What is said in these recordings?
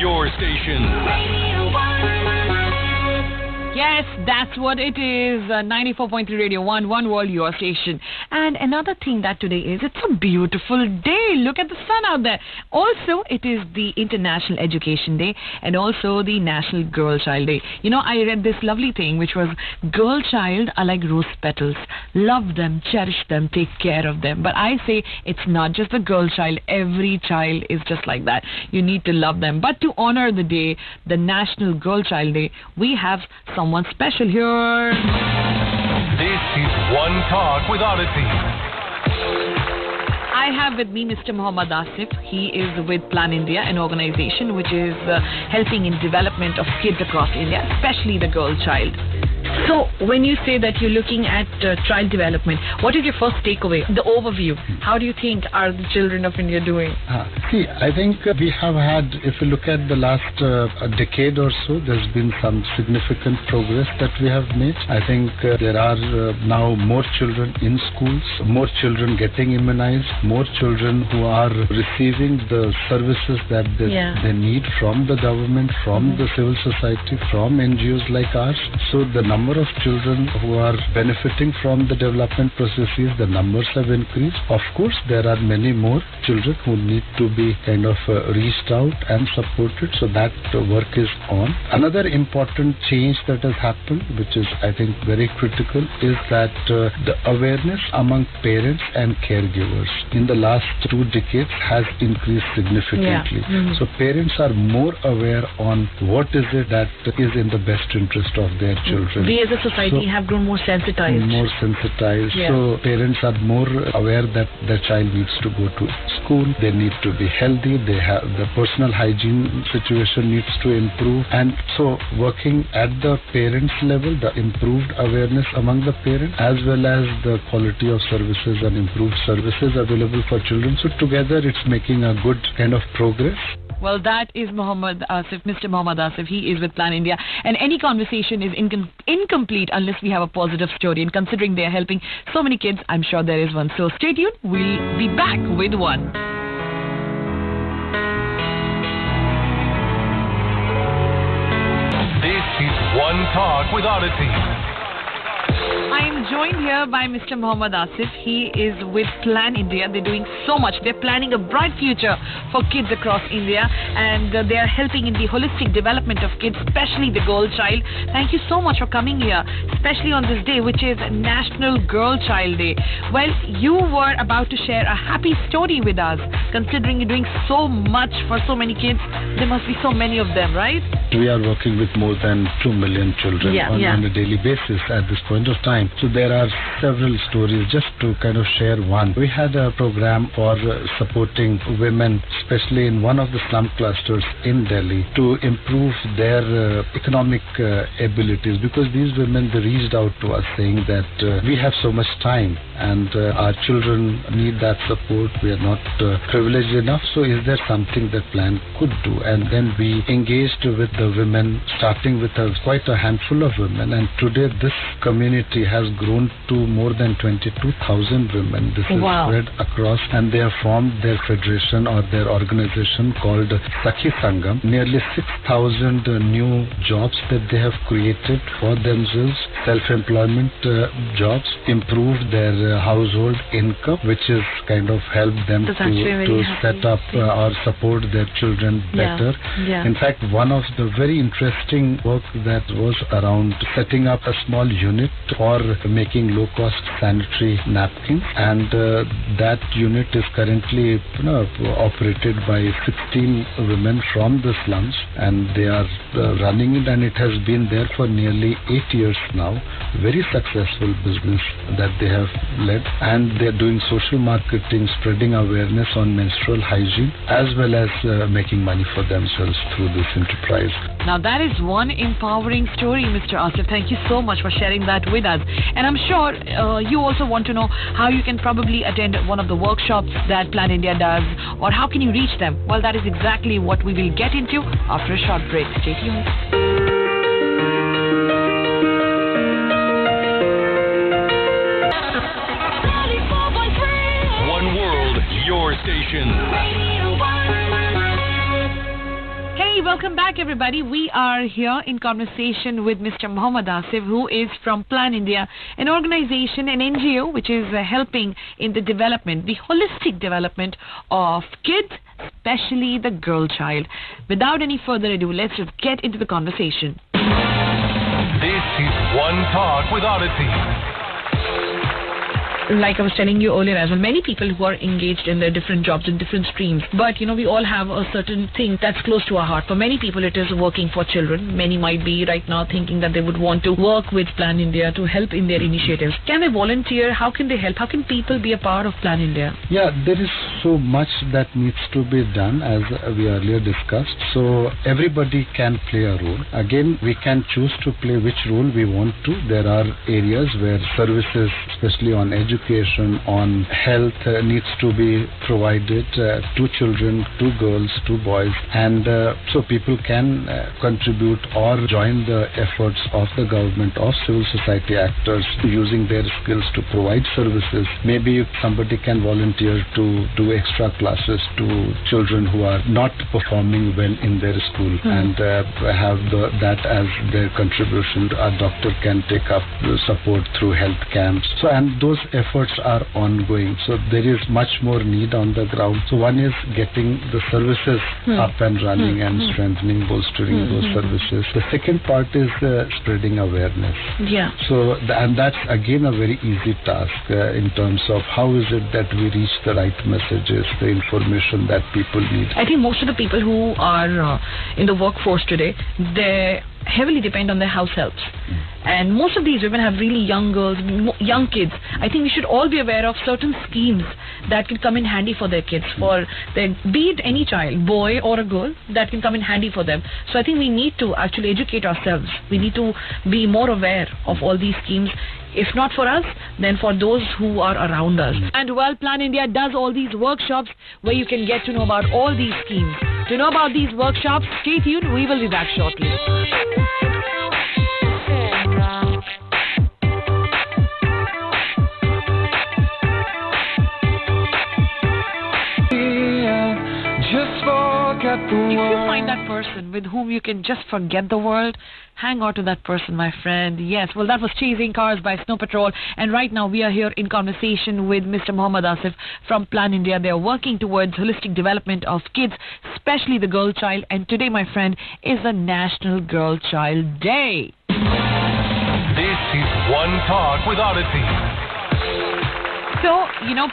your station. Radio 1. Yes, that's what it is. 94.3 Radio 1, One World, your station. And another thing that today is, it's a beautiful day. Look at the sun out there. Also, it is the International Education Day and also the National Girl Child Day. You know, I read this lovely thing which was, girl child are like rose petals. Love them, cherish them, take care of them. But I say it's not just the girl child. Every child is just like that. You need to love them. But to honor the day, the National Girl Child Day, we have someone special here. This is One Talk with Odyssey. I have with me Mr. Mohammed Asif. He is with Plan India, an organization which is helping in development of kids across India, especially the girl child. So, when you say that you're looking at child development, what is your first takeaway, the overview? How do you think are the children of India doing? See, I think we have had, if you look at the last decade or so, there's been some significant progress that we have made. I think there are now more children in schools, more children getting immunized, more children who are receiving the services that they need from the government, from the civil society, from NGOs like ours. So the number of children who are benefiting from the development processes, the numbers have increased. Of course, there are many more children who need to be kind of reached out and supported, so that work is on. Another important change that has happened, which is I think very critical, is that the awareness among parents and caregivers in the last 2 decades has increased significantly. So parents are more aware on what is it that is in the best interest of their children. We as a society have grown more sensitized. So parents are more aware that their child needs to go to school, they need to be healthy, they have the personal hygiene situation needs to improve, and so working at the parents level, the improved awareness among the parents as well as the quality of services and improved services available for children. So together it's making a good kind of progress. Well, that is Mohammed Asif, Mr. Mohammed Asif. He is with Plan India. And any conversation is incomplete unless we have a positive story. And considering they are helping so many kids, I'm sure there is one. So stay tuned. We'll be back with one. This is One Talk with Odyssey. I am joined here by Mr. Mohammed Asif. He is with Plan India. They're doing so much. They're planning a bright future for kids across India, and they are helping in the holistic development of kids, especially the girl child. Thank you so much for coming here, especially on this day, which is National Girl Child Day. Well, you were about to share a happy story with us. Considering you're doing so much for so many kids, there must be so many of them, right? We are working with more than 2 million children on a daily basis at this point of time. So there are several stories. Just to kind of share one, we had a program for supporting women, especially in one of the slum clusters in Delhi, to improve their economic abilities, because these women, they reached out to us saying that we have so much time and our children need that support. We are not privileged enough, so is there something that Plan could do? And then we engaged with the women, starting with quite a handful of women, and today this community has grown to more than 22,000 women. This is spread across, and they have formed their federation or their organization called Sakhi Sangam. Nearly 6,000 new jobs that they have created for themselves, self-employment jobs, improved their household income, which has kind of helped them to set up or support their children better. In fact, one of the very interesting work that was around setting up a small unit for making low-cost sanitary napkins, and that unit is currently operated by 16 women from the slums, and they are running it, and it has been there for nearly 8 years now. Very successful business that they have led, and they are doing social marketing, spreading awareness on menstrual hygiene, as well as making money for themselves through this enterprise. Now that is one empowering story, Mr. Asif. Thank you so much for sharing that with us. And I'm sure you also want to know how you can probably attend one of the workshops that Plan India does, or how can you reach them? Well, that is exactly what we will get into after a short break. Stay tuned. One World, your station. Hey, welcome back everybody. We are here in conversation with Mr. Mohammed Asif, who is from Plan India, an organization, an NGO, which is helping in the development, the holistic development of kids, especially the girl child. Without any further ado, let's just get into the conversation. This is One Talk with Odyssey. Like I was telling you earlier as well, many people who are engaged in their different jobs in different streams, but we all have a certain thing that's close to our heart. For many people it is working for children. Many might be right now thinking that they would want to work with Plan India to help in their initiatives. Can they volunteer? How can they help? How can people be a part of Plan India? Yeah, there is so much that needs to be done, as we earlier discussed. So everybody can play a role. Again, we can choose to play which role we want to. There are areas where services, especially on education, on health, needs to be provided to children, to girls, to boys, and so people can contribute or join the efforts of the government, of civil society actors, using their skills to provide services. Maybe somebody can volunteer to do extra classes to children who are not performing well in their school, and have that as their contribution. A doctor can take up the support through health camps. So, and those efforts are ongoing. So there is much more need on the ground. So one is getting the services up and running and strengthening, bolstering those services. The second part is spreading awareness. Yeah. So and that's again a very easy task in terms of how is it that we reach the right messages, the information that people need. I think most of the people who are in the workforce today, they heavily depend on their house helps. And most of these women have really young girls, young kids. I think we should all be aware of certain schemes that can come in handy for their kids, for their, be it any child, boy or a girl, that can come in handy for them. So I think we need to actually educate ourselves. We need to be more aware of all these schemes. If not for us, then for those who are around us. And well, Plan India does all these workshops where you can get to know about all these schemes. To know about these workshops, stay tuned. We will be back shortly. If you find that person with whom you can just forget the world, hang on to that person, my friend. Yes, well, that was Chasing Cars by Snow Patrol. And right now we are here in conversation with Mr. Mohammed Asif from Plan India. They are working towards holistic development of kids, especially the girl child. And today, my friend, is the National Girl Child Day. This is One Talk with Odyssey. So,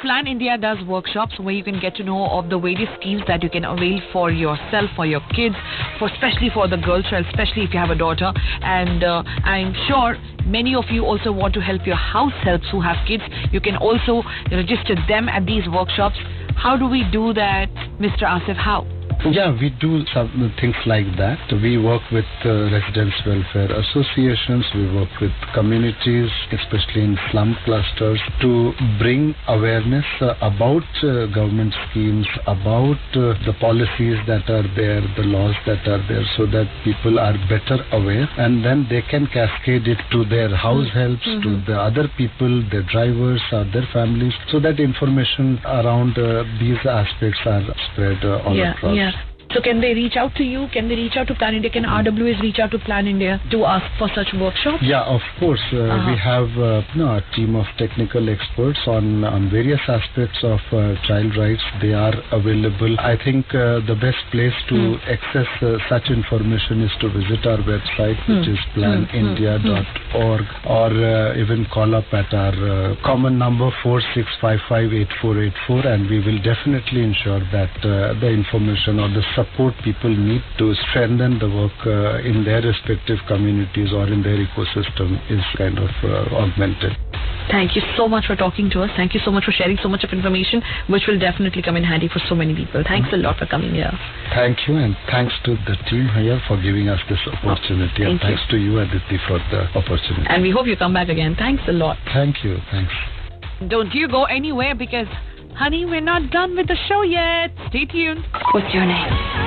Plan India does workshops where you can get to know of the various schemes that you can avail for yourself, for your kids, especially for the girl child, especially if you have a daughter. And I'm sure many of you also want to help your house helps who have kids. You can also register them at these workshops. How do we do that, Mr. Asif? How? Yeah, we do some things like that. We work with residents' welfare associations. We work with communities, especially in slum clusters, to bring awareness about government schemes, about the policies that are there, the laws that are there, so that people are better aware, and then they can cascade it to their house helps, to the other people, their drivers, or their families, so that information around these aspects are spread all across. Yeah. So can they reach out to you? Can they reach out to Plan India? Can RWAs reach out to Plan India to ask for such workshops? Yeah, of course. We have a team of technical experts on various aspects of child rights. They are available. I think the best place to access such information is to visit our website, which is planindia.org, or even call up at our common number 46558484, and we will definitely ensure that the information or the support people need to strengthen the work in their respective communities or in their ecosystem is kind of augmented. Thank you so much for talking to us. Thank you so much for sharing so much of information, which will definitely come in handy for so many people. Thanks a lot for coming here. Thank you, and thanks to the team here for giving us this opportunity. And thanks to you, Aditi, for the opportunity. And we hope you come back again. Thanks a lot. Thank you. Thanks. Don't you go anywhere, because honey, we're not done with the show yet. Stay tuned. What's your name?